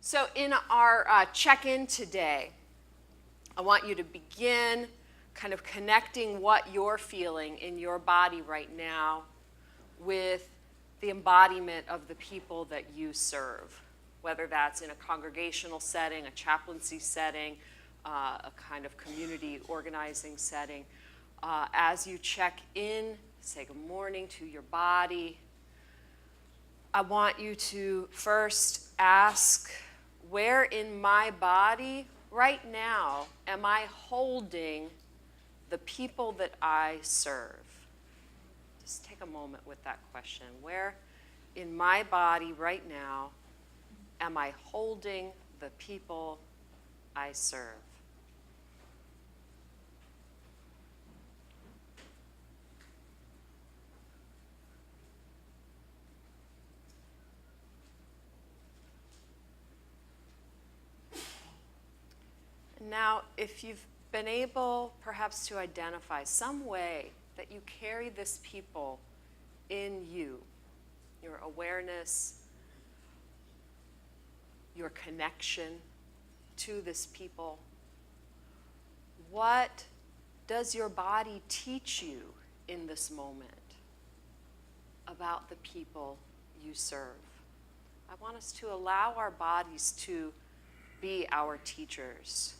So in our check-in today, I want you to begin kind of connecting what you're feeling in your body right now with the embodiment of the people that you serve, whether that's in a congregational setting, a chaplaincy setting, a kind of community organizing setting. As you check in, say good morning to your body, I want you to first ask, where in my body right now am I holding the people that I serve? Just take a moment with that question. Where in my body right now am I holding the people I serve? Now, if you've been able perhaps to identify some way that you carry this people in you, your awareness, your connection to this people, what does your body teach you in this moment about the people you serve? I want us to allow our bodies to be our teachers.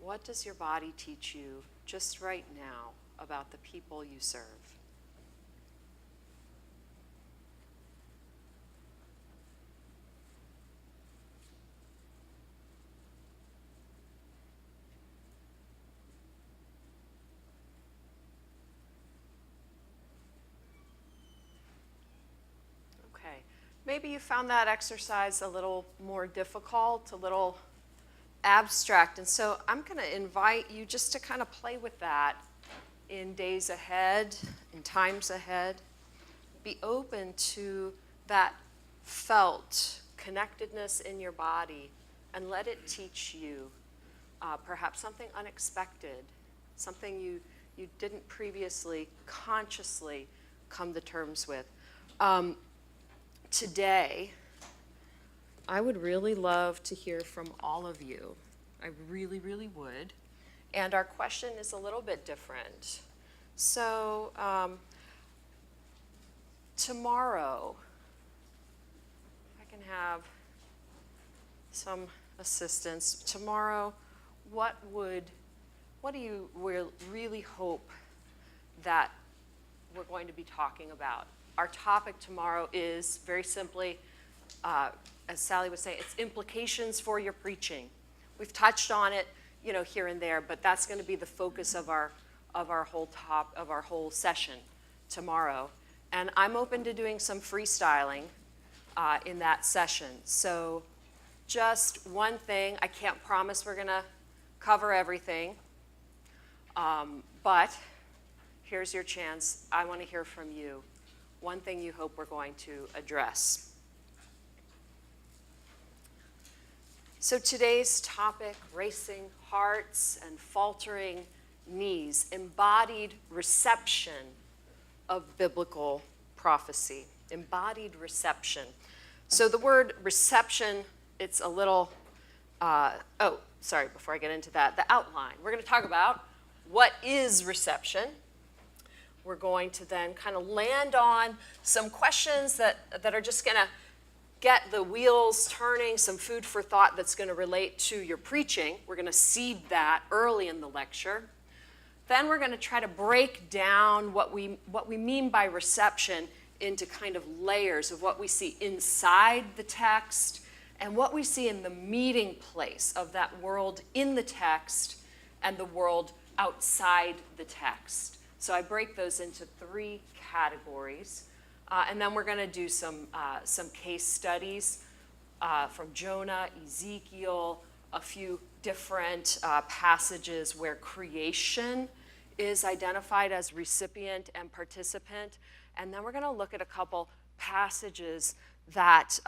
What does your body teach you just right now about the people you serve? Okay, maybe you found that exercise a little more difficult, a little abstract, and so I'm going to invite you just to kind of play with that in days ahead, in times ahead. Be open to that felt connectedness in your body and let it teach you perhaps something unexpected, something you didn't previously consciously come to terms with. Today, I would really love to hear from all of you. I really, really would. And our question is a little bit different. So tomorrow, if I can have some assistance. Tomorrow, what do you really hope that we're going to be talking about? Our topic tomorrow is very simply, as Sally was saying, it's implications for your preaching. We've touched on it, here and there, but that's going to be the focus of our whole session tomorrow. And I'm open to doing some freestyling in that session. So just one thing, I can't promise we're going to cover everything, but here's your chance. I want to hear from you. One thing you hope we're going to address. So today's topic, racing hearts and faltering knees, embodied reception of biblical prophecy. Embodied reception. So the word reception, it's a little, before I get into that, the outline. We're going to talk about what is reception. We're going to then kind of land on some questions that are just going to get the wheels turning, some food for thought that's going to relate to your preaching. We're going to seed that early in the lecture. Then we're going to try to break down what we mean by reception into kind of layers of what we see inside the text and what we see in the meeting place of that world in the text and the world outside the text. So I break those into 3 categories. And then we're going to do some case studies from Jonah, Ezekiel, a few different passages where creation is identified as recipient and participant. And then we're going to look at a couple passages that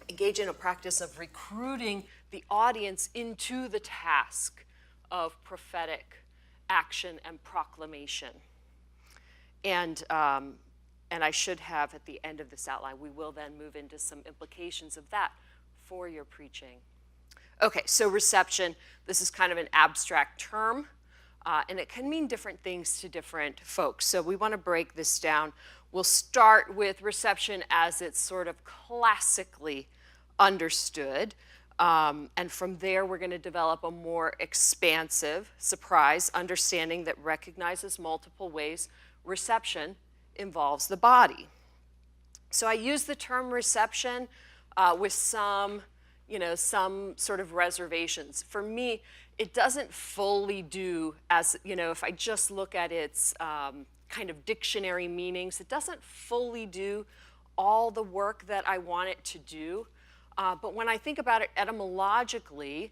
engage in a practice of recruiting the audience into the task of prophetic action and proclamation. And And I should have at the end of this outline. We will then move into some implications of that for your preaching. Okay, so reception, this is kind of an abstract term, and it can mean different things to different folks. So we want to break this down. We'll start with reception as it's sort of classically understood. And from there, we're going to develop a more expansive, surprise understanding that recognizes multiple ways reception involves the body. So I use the term reception with some sort of reservations. For me, it doesn't fully do as, if I just look at its kind of dictionary meanings, it doesn't fully do all the work that I want it to do. But when I think about it etymologically,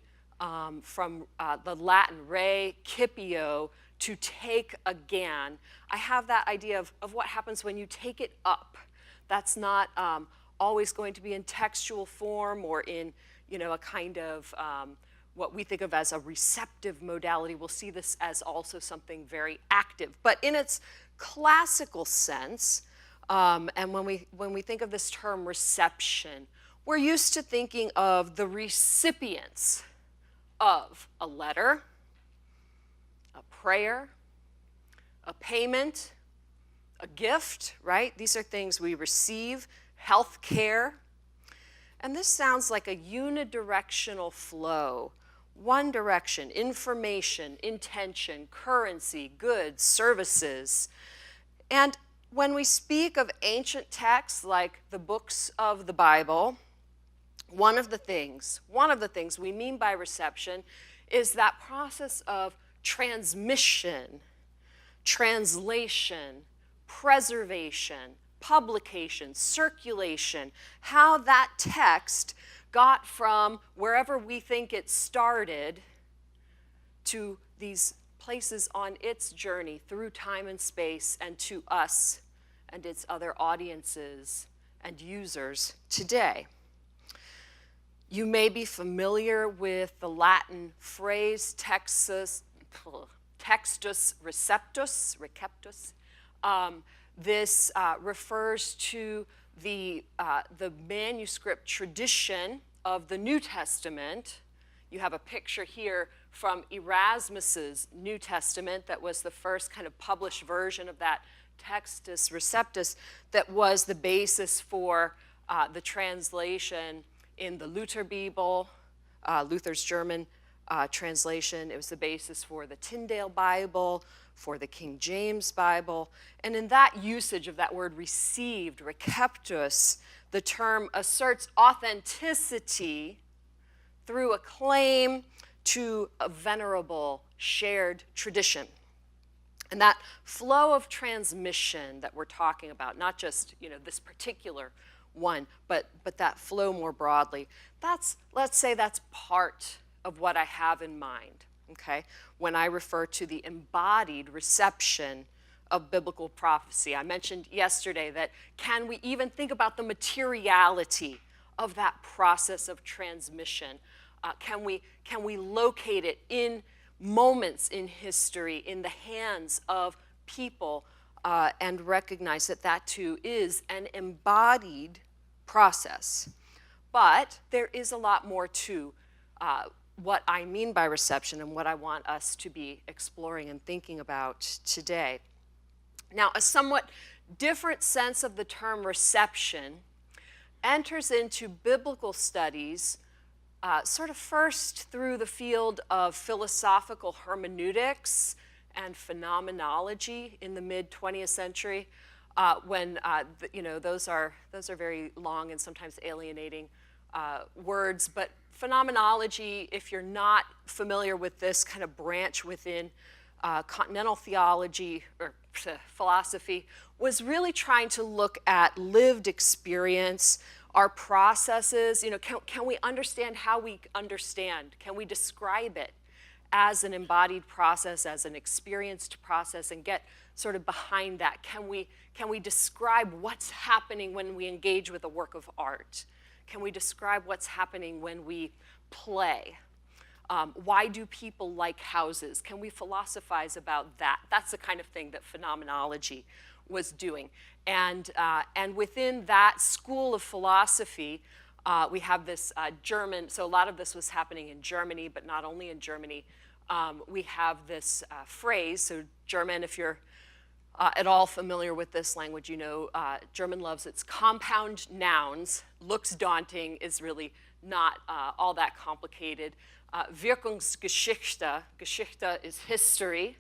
from the Latin re, cipio, to take again, I have that idea of what happens when you take it up. That's not always going to be in textual form or in a kind of what we think of as a receptive modality. We'll see this as also something very active. But in its classical sense, and when we think of this term reception, we're used to thinking of the recipients of a letter, a prayer, a payment, a gift, right? These are things we receive, health care. And this sounds like a unidirectional flow, one direction, information, intention, currency, goods, services. And when we speak of ancient texts like the books of the Bible, one of the things we mean by reception is that process of transmission, translation, preservation, publication, circulation, how that text got from wherever we think it started to these places on its journey through time and space and to us and its other audiences and users today. You may be familiar with the Latin phrase textus receptus. This refers to the manuscript tradition of the New Testament. You have a picture here from Erasmus's New Testament that was the first kind of published version of that textus receptus that was the basis for the translation in the Luther Bible, Luther's German translation. It was the basis for the Tyndale Bible, for the King James Bible. And in that usage of that word received, receptus, the term asserts authenticity through a claim to a venerable shared tradition. And that flow of transmission that we're talking about, not just this particular one, but that flow more broadly, let's say that's part of what I have in mind, okay? When I refer to the embodied reception of biblical prophecy. I mentioned yesterday that can we even think about the materiality of that process of transmission? Can we locate it in moments in history, in the hands of people, and recognize that too is an embodied process. But there is a lot more to what I mean by reception and what I want us to be exploring and thinking about today. Now, a somewhat different sense of the term reception enters into biblical studies sort of first through the field of philosophical hermeneutics and phenomenology in the mid-20th century, when those are very long and sometimes alienating words. But phenomenology, if you're not familiar with this kind of branch within continental theology or philosophy, was really trying to look at lived experience, our processes. Can we understand how we understand? Can we describe it as an embodied process, as an experienced process, and get sort of behind that? Can we describe what's happening when we engage with a work of art? Can we describe what's happening when we play? Why do people like houses? Can we philosophize about that? That's the kind of thing that phenomenology was doing. And within that school of philosophy, we have this German, so a lot of this was happening in Germany, but not only in Germany. We have this phrase, so German, if you're at all familiar with this language, you know German loves its compound nouns. Looks daunting, is really not all that complicated. Wirkungsgeschichte, Geschichte is history.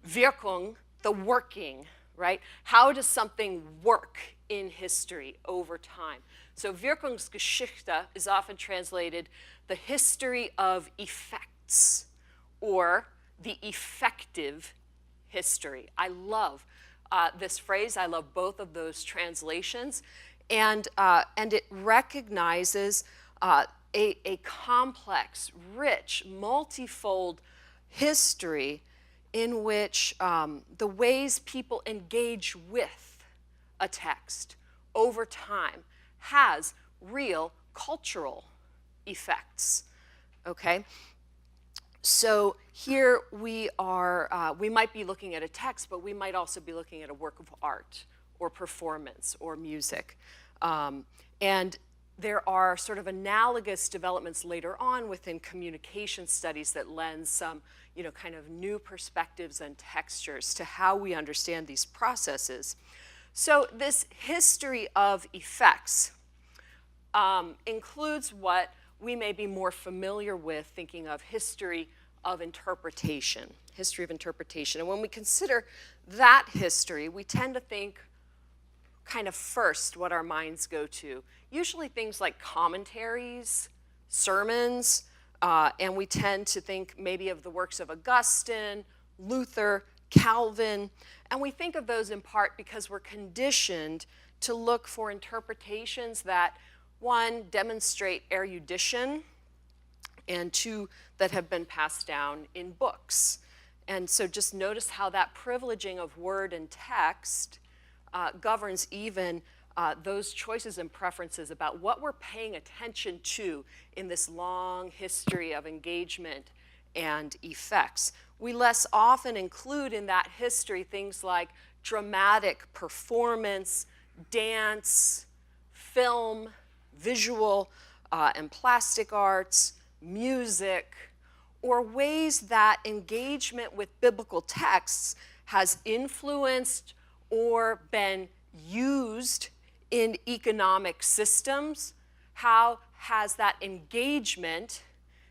Wirkung, the working, right? How does something work in history over time? So Wirkungsgeschichte is often translated the history of effects or the effective history. I love this phrase. I love both of those translations. And it recognizes a complex, rich, multifold history in which the ways people engage with a text over time has real cultural effects, okay? So here we are, we might be looking at a text, but we might also be looking at a work of art or performance or music. And there are sort of analogous developments later on within communication studies that lend some, you know, kind of new perspectives and textures to how we understand these processes. So this history of effects includes what we may be more familiar with thinking of history of interpretation, history of interpretation. And when we consider that history, we tend to think kind of first what our minds go to. Usually things like commentaries, sermons, and we tend to think maybe of the works of Augustine, Luther, Calvin, and we think of those in part because we're conditioned to look for interpretations that, one, demonstrate erudition, and two, that have been passed down in books. And so just notice how that privileging of word and text governs even those choices and preferences about what we're paying attention to in this long history of engagement and effects. We less often include in that history things like dramatic performance, dance, film, visual and plastic arts, music, or ways that engagement with biblical texts has influenced or been used in economic systems. How has that engagement,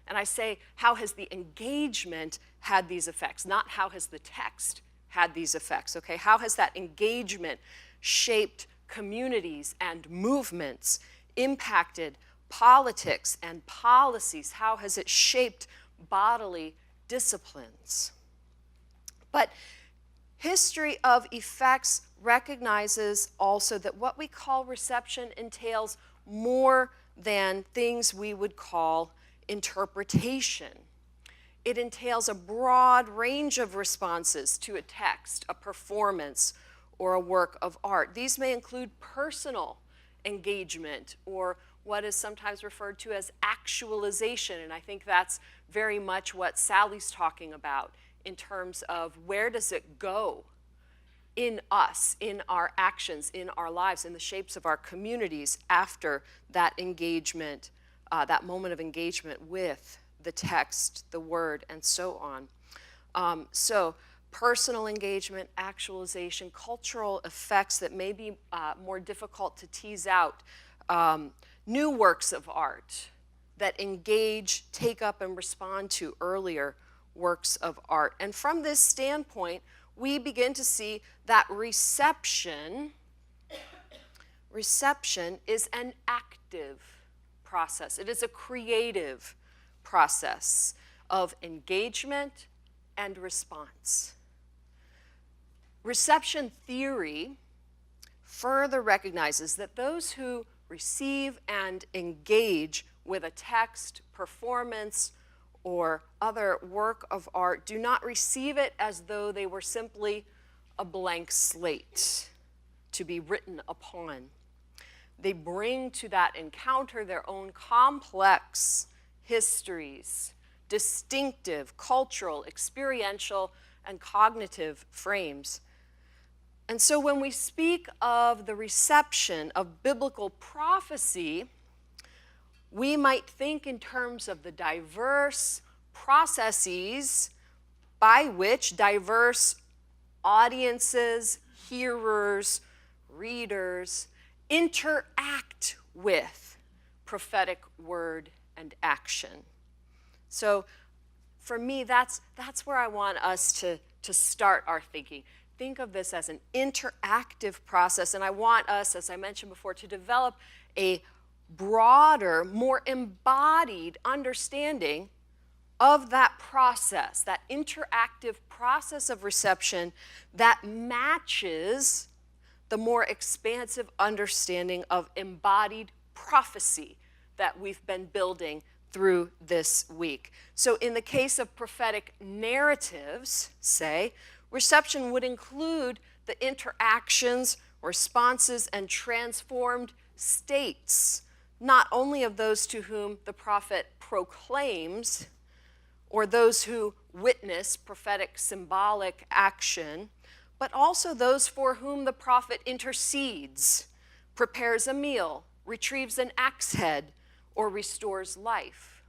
and I say how has the engagement had these effects, not how has the text had these effects, okay? How has that engagement shaped communities and movements, impacted politics and policies? How has it shaped bodily disciplines? But history of effects recognizes also that what we call reception entails more than things we would call interpretation. It entails a broad range of responses to a text, a performance, or a work of art. These may include personal engagement or what is sometimes referred to as actualization, and I think that's very much what Sally's talking about in terms of where does it go in us, in our actions, in our lives, in the shapes of our communities after that engagement, that moment of engagement with the text, the word, and so on. So personal engagement, actualization, cultural effects that may be more difficult to tease out, new works of art that engage, take up, and respond to earlier works of art. And from this standpoint, we begin to see that reception is an active process. It is a creative process of engagement and response. Reception theory further recognizes that those who receive and engage with a text, performance, or other work of art do not receive it as though they were simply a blank slate to be written upon. They bring to that encounter their own complex histories, distinctive cultural, experiential, and cognitive frames. And so when we speak of the reception of biblical prophecy, we might think in terms of the diverse processes by which diverse audiences, hearers, readers interact with prophetic word and action. So for me, that's where I want us to start our thinking. Think of this as an interactive process, and I want us, as I mentioned before, to develop a broader, more embodied understanding of that process, that interactive process of reception that matches the more expansive understanding of embodied prophecy that we've been building through this week. So in the case of prophetic narratives, say, reception would include the interactions, responses, and transformed states, not only of those to whom the prophet proclaims or those who witness prophetic symbolic action, but also those for whom the prophet intercedes, prepares a meal, retrieves an axe head, or restores life.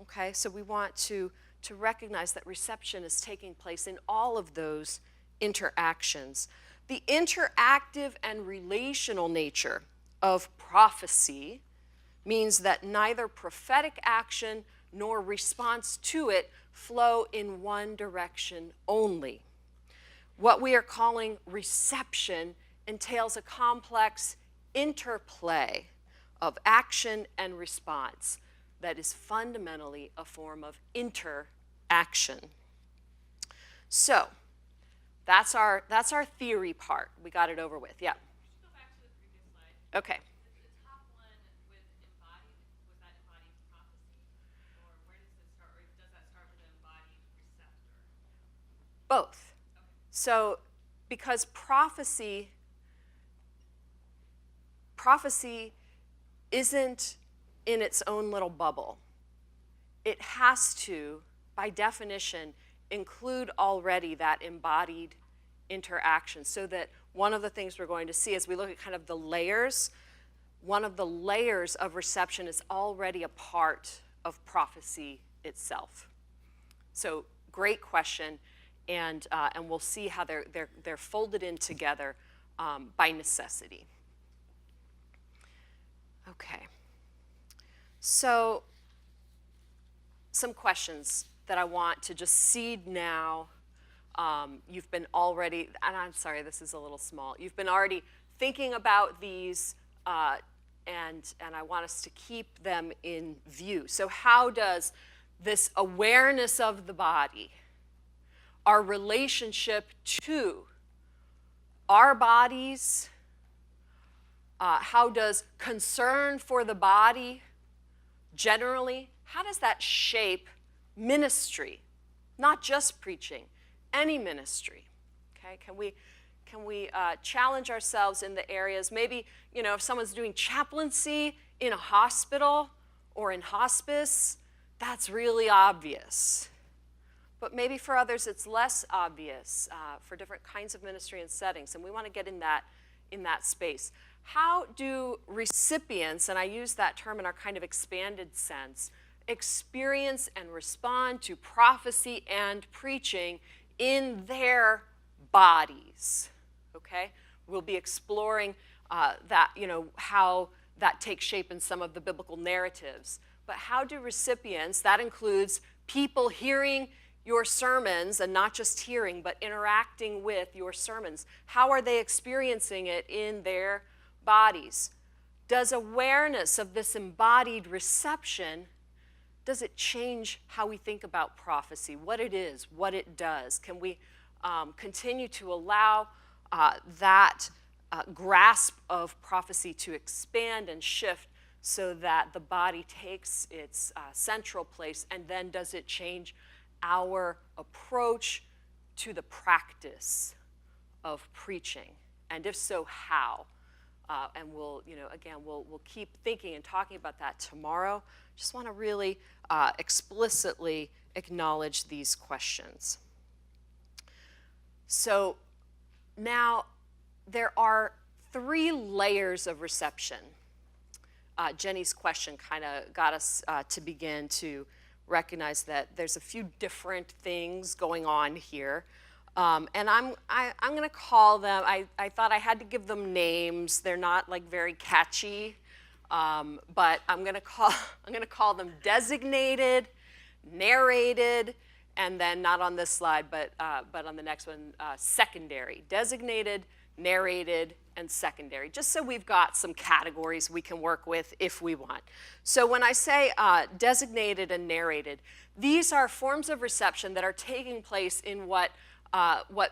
Okay, so we want to recognize that reception is taking place in all of those interactions. The interactive and relational nature of prophecy means that neither prophetic action nor response to it flow in one direction only. What we are calling reception entails a complex interplay of action and response that is fundamentally a form of interaction. So, that's our theory part. We got it over with. Yeah. Go back to the previous slide. Okay. The top one with embodied, was that embodied prophecy? Or where does it start, or does that start with an embodied receptor? Both. Okay. So, because prophecy isn't in its own little bubble. It has to, by definition, include already that embodied interaction, so that one of the things we're going to see as we look at kind of the layers, one of the layers of reception is already a part of prophecy itself. So great question, and we'll see how they're folded in together by necessity. Okay. So some questions that I want to just seed now. You've been already, and I'm sorry, this is a little small. You've been already thinking about these, and I want us to keep them in view. So how does this awareness of the body, our relationship to our bodies, how does concern for the body generally, how does that shape ministry? Not just preaching, any ministry. Okay, can we challenge ourselves in the areas, maybe, if someone's doing chaplaincy in a hospital or in hospice, that's really obvious. But maybe for others it's less obvious for different kinds of ministry and settings, and we want to get in that space. How do recipients, and I use that term in our kind of expanded sense, experience and respond to prophecy and preaching in their bodies? Okay? We'll be exploring that, how that takes shape in some of the biblical narratives. But how do recipients, that includes people hearing your sermons, and not just hearing, but interacting with your sermons, how are they experiencing it in their bodies? Does awareness of this embodied reception, does it change how we think about prophecy, what it is, what it does? Can we continue to allow that grasp of prophecy to expand and shift so that the body takes its central place, and then does it change our approach to the practice of preaching? And if so, how? And we'll keep thinking and talking about that tomorrow. Just want to really explicitly acknowledge these questions. So now there are 3 layers of reception. Jenny's question kind of got us to begin to recognize that there's a few different things going on here. And I'm going to call them, I thought I had to give them names. They're not like very catchy, but I'm going to call them designated, narrated, and then not on this slide, but on the next one, secondary. Designated, narrated, and secondary, just so we've got some categories we can work with if we want. So when I say designated and narrated, these are forms of reception that are taking place in what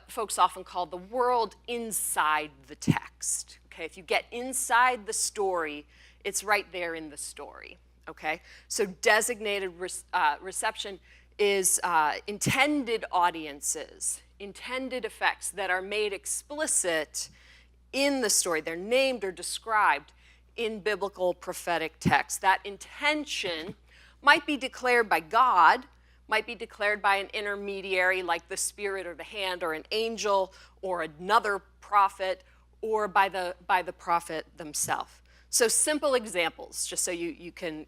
folks often call the world inside the text. Okay, if you get inside the story, it's right there in the story. Okay, so designated reception is intended audiences, intended effects that are made explicit in the story. They're named or described in biblical prophetic text. That intention might be declared by God, might be declared by an intermediary like the Spirit or the hand or an angel or another prophet, or by the prophet themselves. So simple examples, just so you can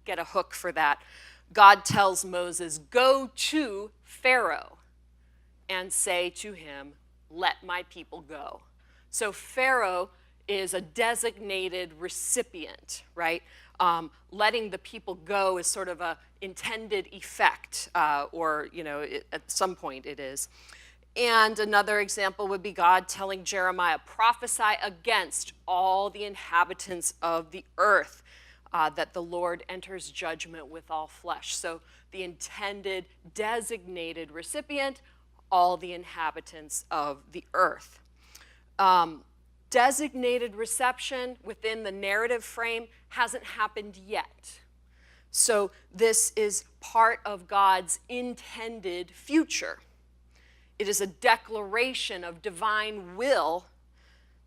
get a hook for that. God tells Moses, "Go to Pharaoh and say to him, 'Let my people go.'" So Pharaoh is a designated recipient, right? Letting the people go is sort of a intended effect, or at some point it is. And another example would be God telling Jeremiah, "Prophesy against all the inhabitants of the earth, that the Lord enters judgment with all flesh." So the intended, designated recipient, all the inhabitants of the earth. Designated reception within the narrative frame hasn't happened yet. So this is part of God's intended future. It is a declaration of divine will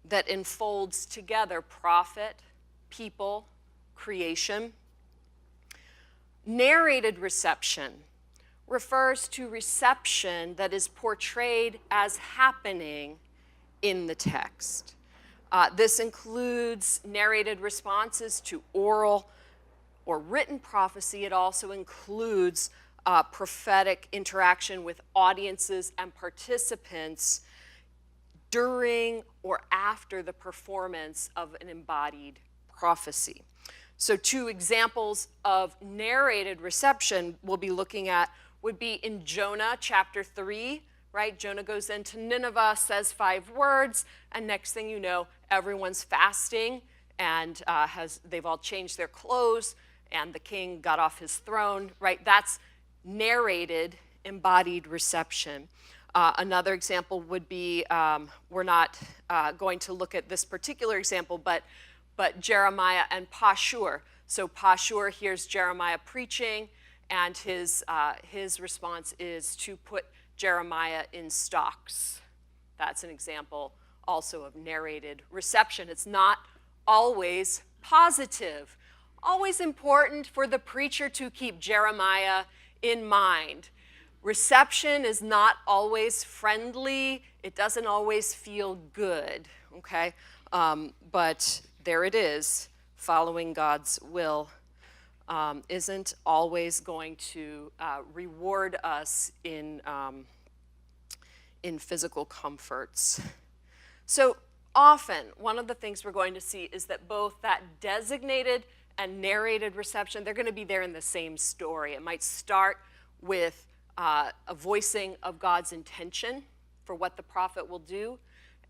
that enfolds together prophet, people, creation. Narrated reception refers to reception that is portrayed as happening in the text. This includes narrated responses to oral or written prophecy. It also includes prophetic interaction with audiences and participants during or after the performance of an embodied prophecy. So 2 examples of narrated reception we'll be looking at would be in Jonah chapter 3, right? Jonah goes into Nineveh, says 5 words, and next thing you know, everyone's fasting, and they've all changed their clothes, and the king got off his throne, right? That's narrated, embodied reception. Another example would be, we're not going to look at this particular example, but Jeremiah and Pashur. So Pashur hears Jeremiah preaching, and his response is to put Jeremiah in stocks. That's an example also of narrated reception. It's not always positive. Always important for the preacher to keep Jeremiah in mind. Reception is not always friendly. It doesn't always feel good, okay? But there it is. Following God's will isn't always going to reward us in physical comforts. So often, one of the things we're going to see is that both that designated and narrated reception, they're going to be there in the same story. It might start with a voicing of God's intention for what the prophet will do,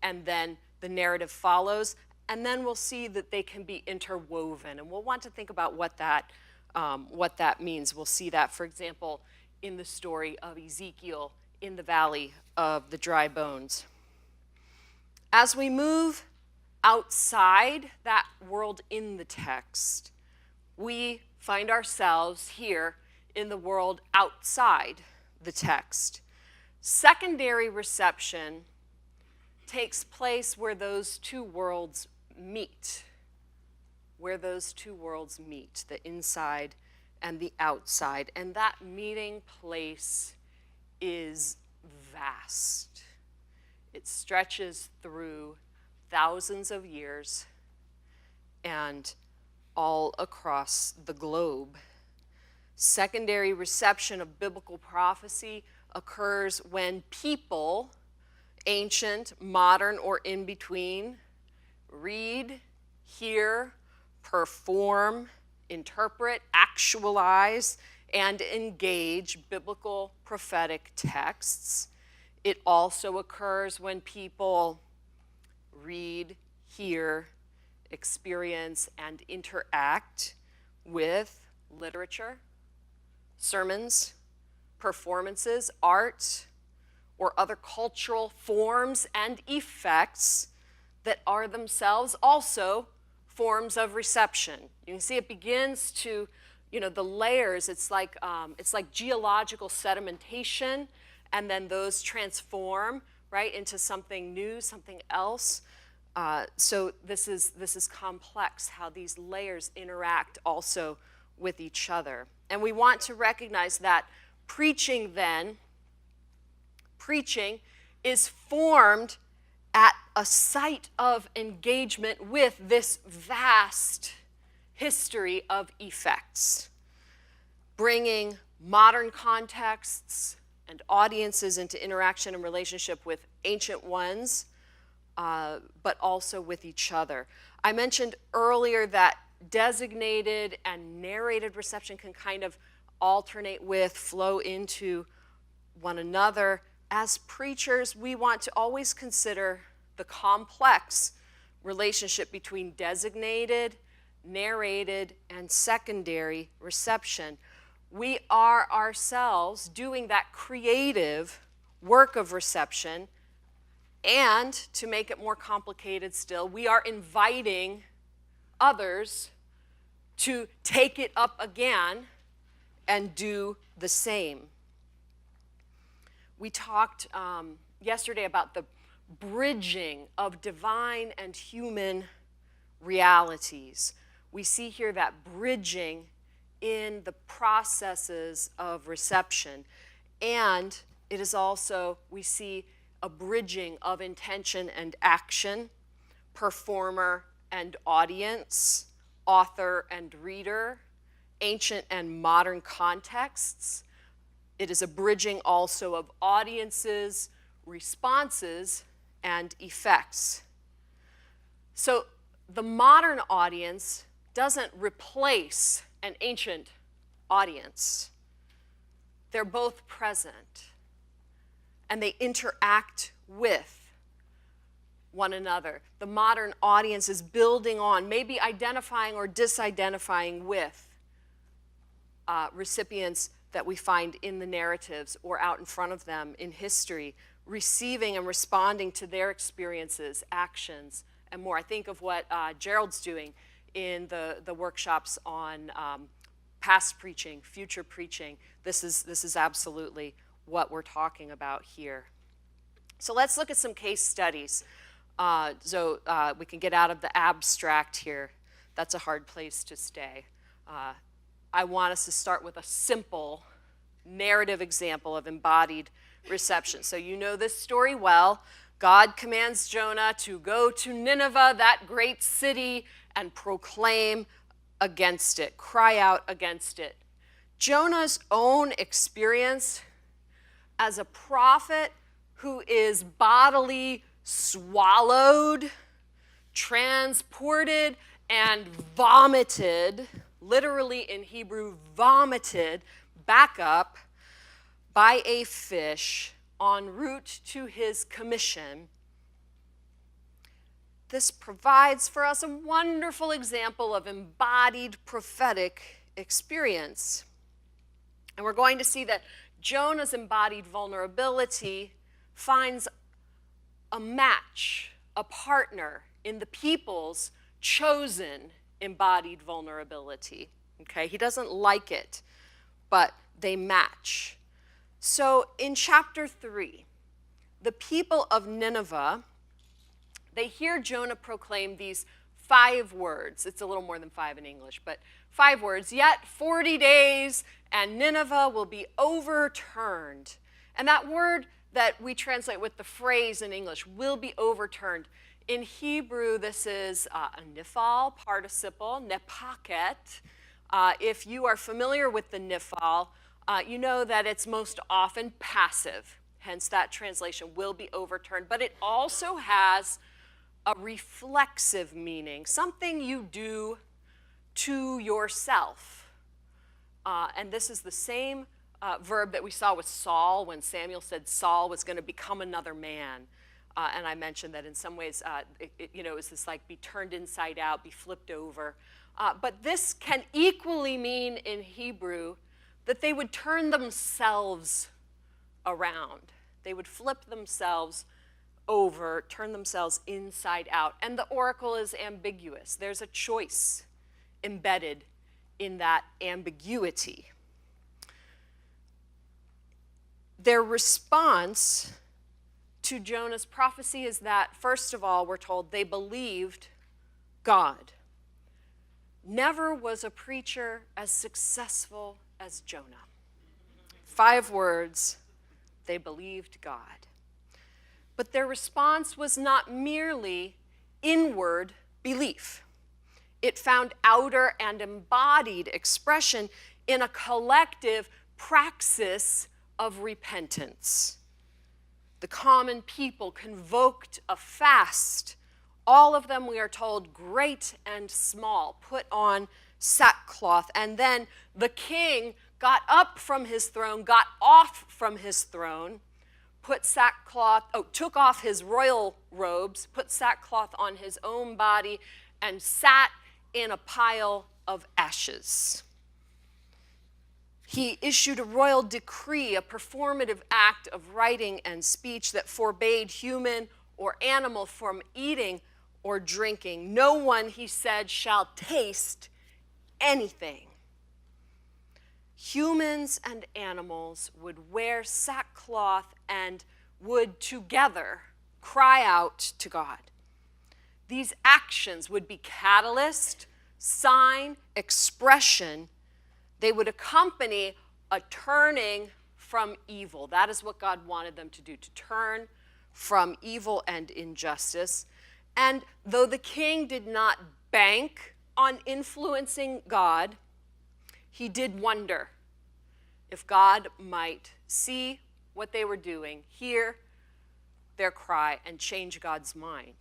and then the narrative follows, and then we'll see that they can be interwoven, and we'll want to think about what that means. We'll see that, for example, in the story of Ezekiel in the valley of the dry bones. As we move outside that world in the text, we find ourselves here in the world outside the text. Secondary reception takes place where those 2 worlds meet. Where those 2 worlds meet, the inside and the outside. And that meeting place is vast. It stretches through thousands of years and all across the globe. Secondary reception of biblical prophecy occurs when people, ancient, modern, or in between, read, hear, perform, interpret, actualize, and engage biblical prophetic texts. It also occurs when people read, hear, experience, and interact with literature, sermons, performances, art, or other cultural forms and effects that are themselves also forms of reception. You can see it begins to, the layers, it's like geological sedimentation, and then those transform, right, into something new, something else. So this is complex, how these layers interact also with each other. And we want to recognize that preaching is formed at a site of engagement with this vast history of effects, bringing modern contexts and audiences into interaction and relationship with ancient ones, but also with each other. I mentioned earlier that designated and narrated reception can kind of alternate with, flow into one another. As preachers, we want to always consider the complex relationship between designated, narrated, and secondary reception. We are ourselves doing that creative work of reception, and to make it more complicated still, we are inviting others to take it up again and do the same. We talked yesterday about the bridging of divine and human realities. We see here that bridging in the processes of reception. And it is also, we see a bridging of intention and action, performer and audience, author and reader, ancient and modern contexts. It is a bridging also of audiences, responses, and effects. So the modern audience doesn't replace an ancient audience. They're both present, and they interact with one another. The modern audience is building on, maybe identifying or disidentifying with recipients that we find in the narratives or out in front of them in history, receiving and responding to their experiences, actions, and more. I think of what Gerald's doing in the workshops on past preaching, future preaching. This is absolutely what we're talking about here. So let's look at some case studies. So we can get out of the abstract here. That's a hard place to stay. I want us to start with a simple narrative example of embodied reception. So you know this story well. God commands Jonah to go to Nineveh, that great city, and proclaim against it, cry out against it. Jonah's own experience as a prophet who is bodily swallowed, transported, and vomited, literally in Hebrew, vomited back up by a fish en route to his commission. This provides for us a wonderful example of embodied prophetic experience. And we're going to see that Jonah's embodied vulnerability finds a match, a partner in the people's chosen embodied vulnerability. Okay, he doesn't like it, but they match. So in chapter 3, the people of Nineveh, they hear Jonah proclaim these 5 words. It's a little more than 5 in English, but 5 words. Yet 40 days and Nineveh will be overturned. And that word that we translate with the phrase in English, will be overturned, In Hebrew, this is a nifal participle, nepaket. If you are familiar with the nifal, you know that it's most often passive. Hence, that translation will be overturned. But it also has a reflexive meaning, something you do to yourself. And this is the same verb that we saw with Saul when Samuel said Saul was going to become another man. And I mentioned that in some ways, it was this like be turned inside out, be flipped over. But this can equally mean in Hebrew that they would turn themselves around. They would flip themselves over, turn themselves inside out. And the oracle is ambiguous. There's a choice embedded in that ambiguity. Their response to Jonah's prophecy is that, first of all, we're told they believed God. Never was a preacher as successful as Jonah. 5 words, they believed God. But their response was not merely inward belief. It found outer and embodied expression in a collective praxis of repentance. The common people convoked a fast. All of them, we are told, great and small, put on sackcloth. And then the king got up from his throne, got off from his throne, took off his royal robes, put sackcloth on his own body, and sat in a pile of ashes. He issued a royal decree, a performative act of writing and speech that forbade human or animal from eating or drinking. No one, he said, shall taste anything. Humans and animals would wear sackcloth and would together cry out to God. These actions would be catalyst, sign, expression. They would accompany a turning from evil. That is what God wanted them to do, to turn from evil and injustice. And though the king did not bank on influencing God, he did wonder if God might see what they were doing, hear their cry, and change God's mind.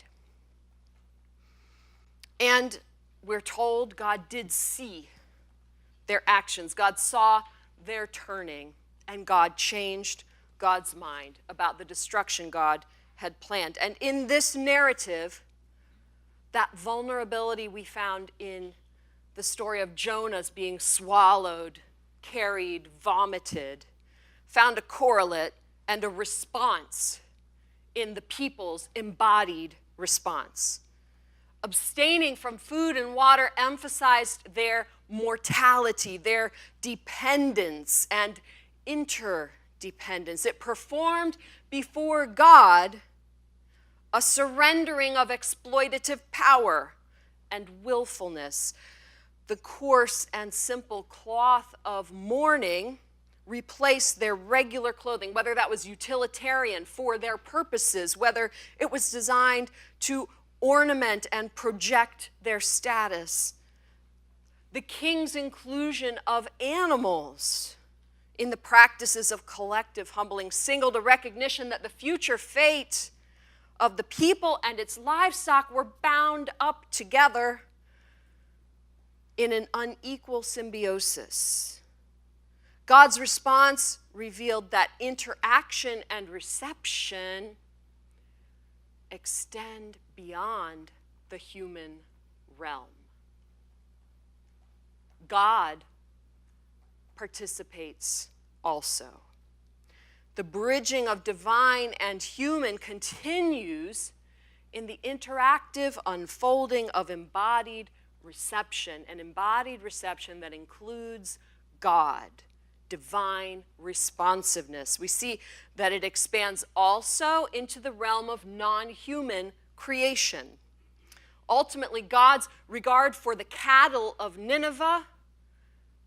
And we're told God did see their actions. God saw their turning, and God changed God's mind about the destruction God had planned. And in this narrative, that vulnerability we found in the story of Jonah's being swallowed, carried, vomited, found a correlate and a response in the people's embodied response. Abstaining from food and water emphasized their mortality, their dependence and interdependence. It performed before God a surrendering of exploitative power and willfulness. The coarse and simple cloth of mourning replaced their regular clothing, whether that was utilitarian for their purposes, whether it was designed to ornament and project their status. The king's inclusion of animals in the practices of collective humbling signaled a recognition that the future fate of the people and its livestock were bound up together in an unequal symbiosis. God's response revealed that interaction and reception extend beyond the human realm. God participates also. The bridging of divine and human continues in the interactive unfolding of embodied reception, an embodied reception that includes God, divine responsiveness. We see that it expands also into the realm of non-human creation. Ultimately, God's regard for the cattle of Nineveh,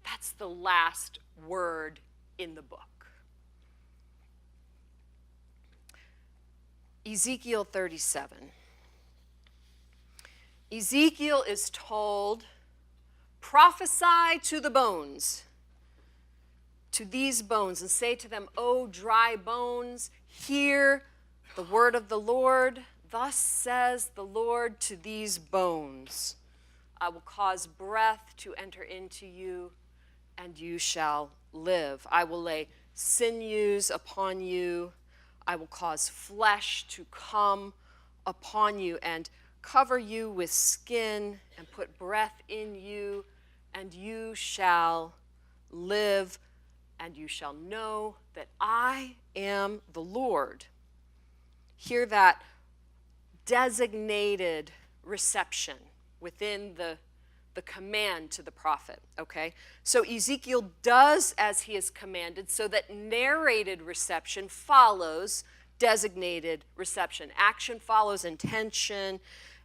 that's the last word in the book. Ezekiel 37. Ezekiel is told, prophesy to the bones, to these bones, and say to them, O dry bones, hear the word of the Lord. Thus says the Lord to these bones, I will cause breath to enter into you, and you shall live. I will lay sinews upon you. I will cause flesh to come upon you, and cover you with skin, and put breath in you, and you shall live, and you shall know that I am the Lord. Hear that designated reception within the command to the prophet, okay? So Ezekiel does as he is commanded, so that narrated reception follows designated reception. Action follows intention.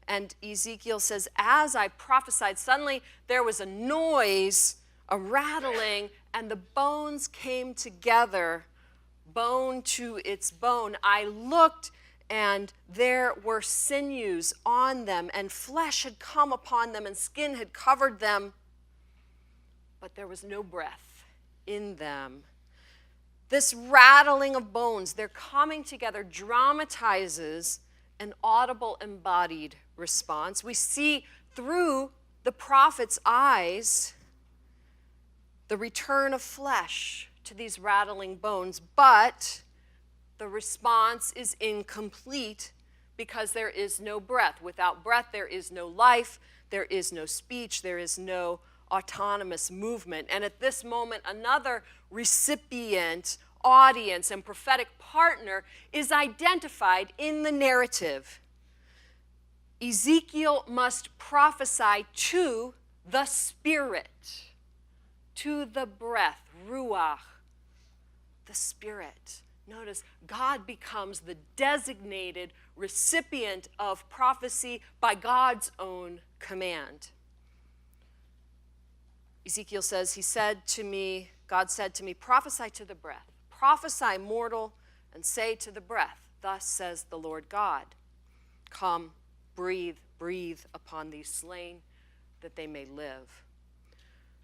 And Ezekiel says, as I prophesied, suddenly there was a noise, a rattling, and the bones came together, bone to its bone. I looked, and there were sinews on them, and flesh had come upon them, and skin had covered them, but there was no breath in them. This rattling of bones, they're coming together, dramatizes an audible embodied response. We see through the prophet's eyes the return of flesh to these rattling bones, but the response is incomplete because there is no breath. Without breath, there is no life, there is no speech, there is no autonomous movement. And at this moment, another recipient, audience, and prophetic partner is identified in the narrative. Ezekiel must prophesy to the Spirit, to the breath, ruach, the Spirit. Notice, God becomes the designated recipient of prophecy by God's own command. Ezekiel says, God said to me, prophesy to the breath. Prophesy, mortal, and say to the breath, thus says the Lord God, come, breathe upon these slain, that they may live.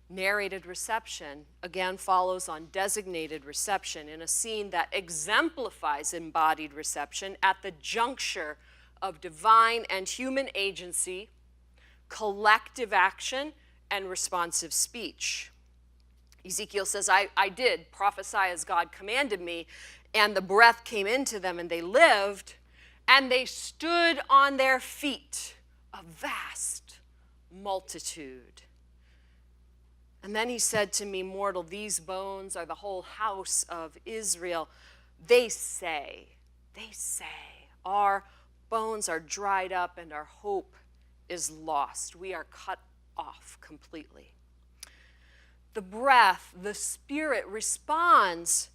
Narrated reception again follows on designated reception in a scene that exemplifies embodied reception at the juncture of divine and human agency, collective action, and responsive speech. Ezekiel says, I did prophesy as God commanded me, and the breath came into them, and they lived, and they stood on their feet, a vast multitude. And then he said to me, mortal, these bones are the whole house of Israel. They say, our bones are dried up and our hope is lost. We are cut off completely. The breath, the Spirit, responds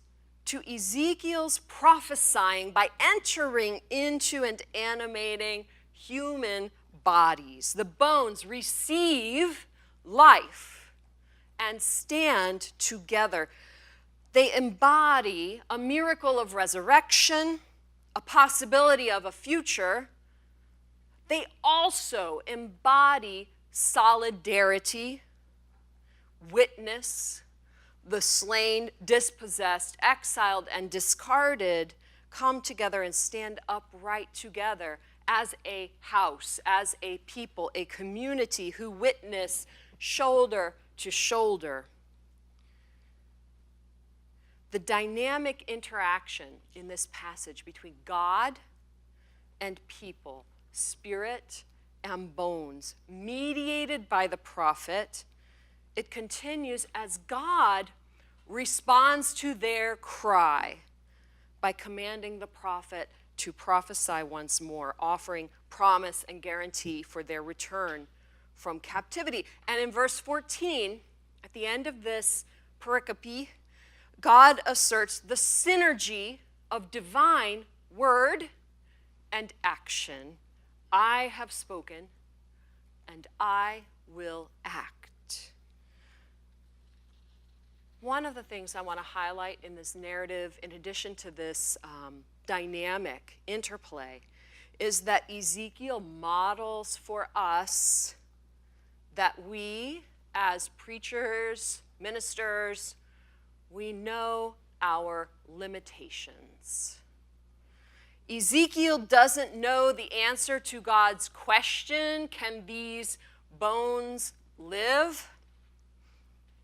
to Ezekiel's prophesying by entering into and animating human bodies. The bones receive life and stand together. They embody a miracle of resurrection, a possibility of a future. They also embody solidarity, witness. The slain, dispossessed, exiled, and discarded come together and stand upright together as a house, as a people, a community who witness shoulder to shoulder. The dynamic interaction in this passage between God and people, spirit and bones, mediated by the prophet, it continues as God responds to their cry by commanding the prophet to prophesy once more, offering promise and guarantee for their return from captivity. And in verse 14, at the end of this pericope, God asserts the synergy of divine word and action. I have spoken, and I will act. One of the things I want to highlight in this narrative, in addition to this dynamic interplay, is that Ezekiel models for us that we, as preachers, ministers, we know our limitations. Ezekiel doesn't know the answer to God's question, can these bones live?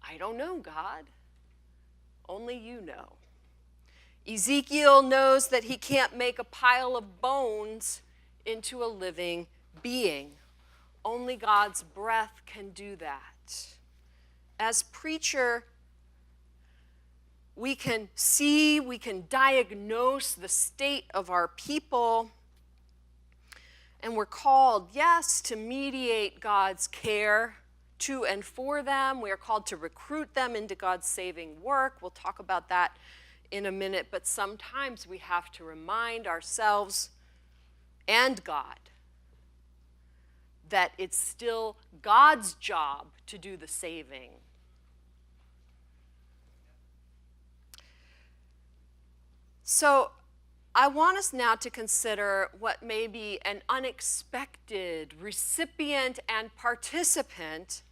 I don't know, God. Only you know. Ezekiel knows that he can't make a pile of bones into a living being. Only God's breath can do that. As preacher, we can see, we can diagnose the state of our people, and we're called, yes, to mediate God's care to and for them. We are called to recruit them into God's saving work. We'll talk about that in a minute, but sometimes we have to remind ourselves and God that it's still God's job to do the saving. So I want us now to consider what may be an unexpected recipient and participant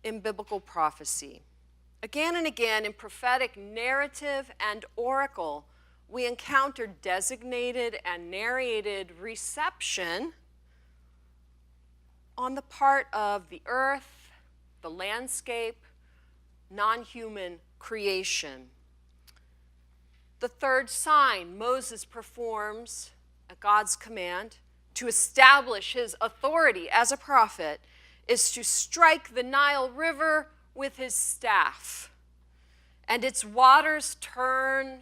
in biblical prophecy. Again and again in prophetic narrative and oracle, we encounter designated and narrated reception on the part of the earth, the landscape, non-human creation. The third sign Moses performs at God's command to establish his authority as a prophet is to strike the Nile River with his staff, and its waters turn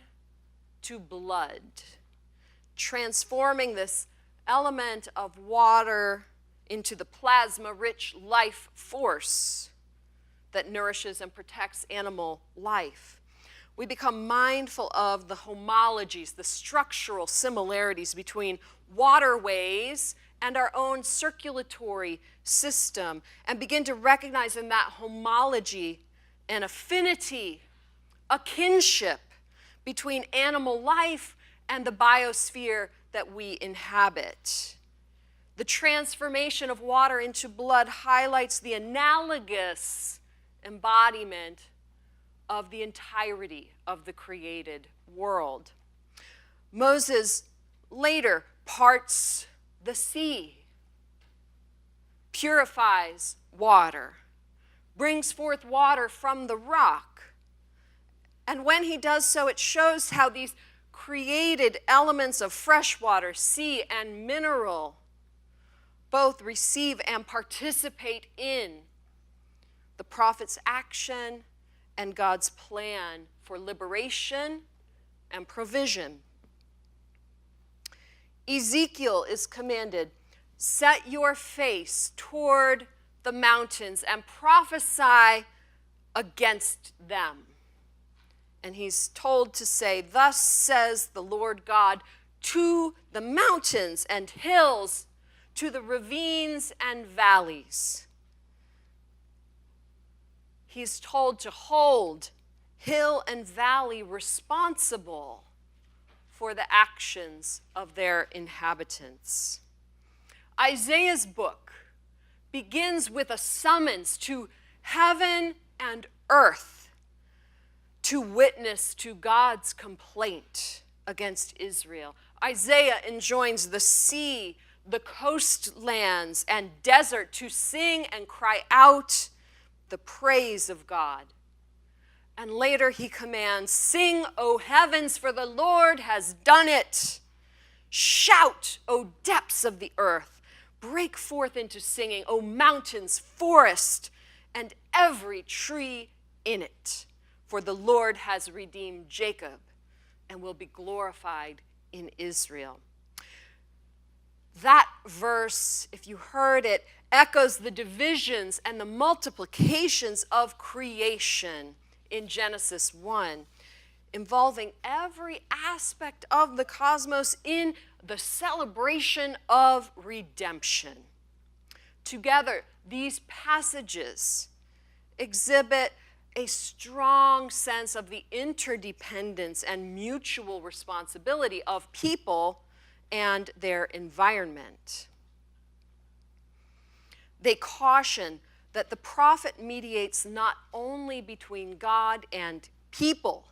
to blood, transforming this element of water into the plasma-rich life force that nourishes and protects animal life. We become mindful of the homologies, the structural similarities between waterways and our own circulatory system, and begin to recognize in that homology an affinity, a kinship between animal life and the biosphere that we inhabit. The transformation of water into blood highlights the analogous embodiment of the entirety of the created world. Moses later parts the sea, purifies water, brings forth water from the rock. And when he does so, it shows how these created elements of fresh water, sea, and mineral both receive and participate in the prophet's action and God's plan for liberation and provision. Ezekiel is commanded, set your face toward the mountains and prophesy against them. And he's told to say, thus says the Lord God, to the mountains and hills, to the ravines and valleys. He's told to hold hill and valley responsible for the actions of their inhabitants. Isaiah's book begins with a summons to heaven and earth to witness to God's complaint against Israel. Isaiah enjoins the sea, the coastlands, and desert to sing and cry out the praise of God. And later he commands, sing, O heavens, for the Lord has done it. Shout, O depths of the earth. Break forth into singing, O mountains, forest, and every tree in it. For the Lord has redeemed Jacob and will be glorified in Israel. That verse, if you heard it, echoes the divisions and the multiplications of creation in Genesis 1, involving every aspect of the cosmos in the celebration of redemption. Together, these passages exhibit a strong sense of the interdependence and mutual responsibility of people and their environment. They caution that the prophet mediates not only between God and people,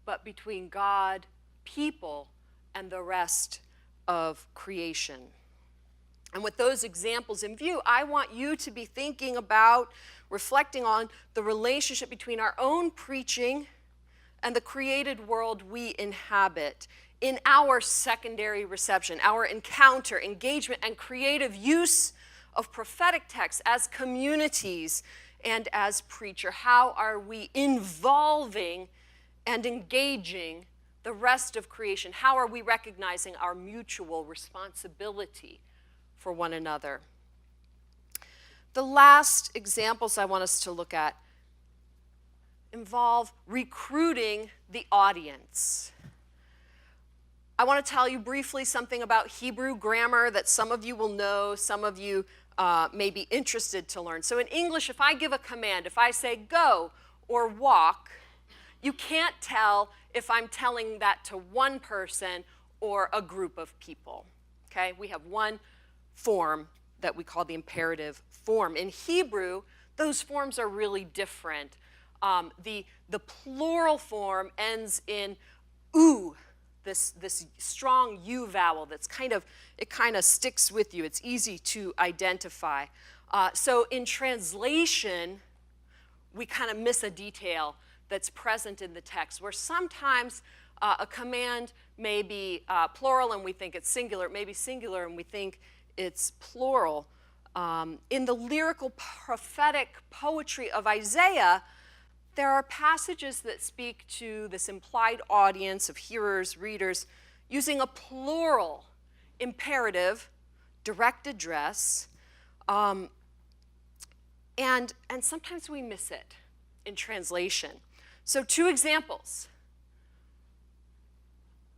but between God, people, and the rest of creation. And with those examples in view, I want you to be thinking about, reflecting on the relationship between our own preaching and the created world we inhabit in our secondary reception, our encounter, engagement, and creative use of prophetic texts as communities and as preacher. How are we involving and engaging the rest of creation? How are we recognizing our mutual responsibility for one another? The last examples I want us to look at involve recruiting the audience. I want to tell you briefly something about Hebrew grammar that some of you will know, some of you may be interested to learn. So in English, if I give a command, if I say go or walk, you can't tell if I'm telling that to one person or a group of people. Okay? We have one form that we call the imperative form. In Hebrew, those forms are really different. The plural form ends in u, this strong U vowel that's kind of sticks with you. It's easy to identify. So in translation, we kind of miss a detail that's present in the text, where sometimes a command may be plural and we think it's singular. It may be singular and we think it's plural. In the lyrical prophetic poetry of Isaiah, there are passages that speak to this implied audience of hearers, readers, using a plural imperative, direct address, and sometimes we miss it in translation. So 2 examples.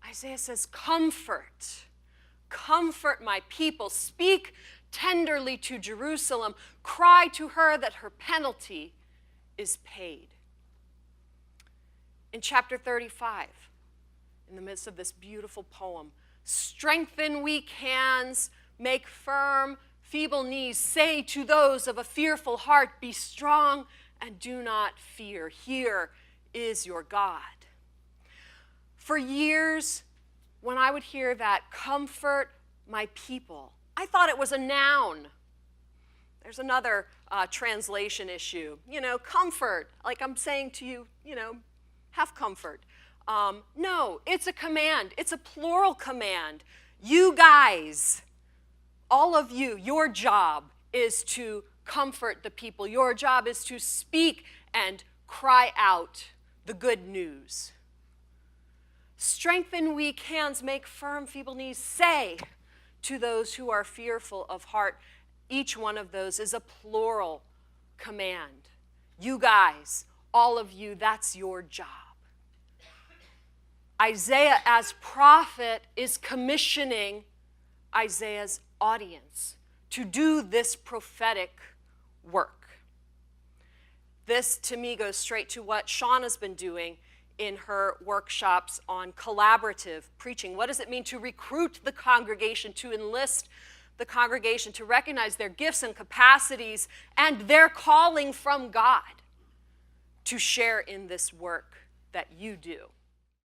Isaiah says, comfort my people, speak tenderly to Jerusalem, cry to her that her penalty is paid. In chapter 35, in the midst of this beautiful poem, strengthen weak hands, make firm feeble knees, say to those of a fearful heart, be strong and do not fear. Here is your God. For years, when I would hear that, comfort my people, I thought it was a noun. There's another translation issue. Comfort, like I'm saying to you, have comfort. No, it's a command. It's a plural command. You guys, all of you, your job is to comfort the people. Your job is to speak and cry out the good news. Strengthen weak hands, make firm feeble knees. Say to those who are fearful of heart. Each one of those is a plural command. You guys, all of you, that's your job. Isaiah, as prophet, is commissioning Isaiah's audience to do this prophetic work. This, to me, goes straight to what Shauna's been doing in her workshops on collaborative preaching. What does it mean to recruit the congregation, to enlist the congregation, to recognize their gifts and capacities and their calling from God to share in this work that you do?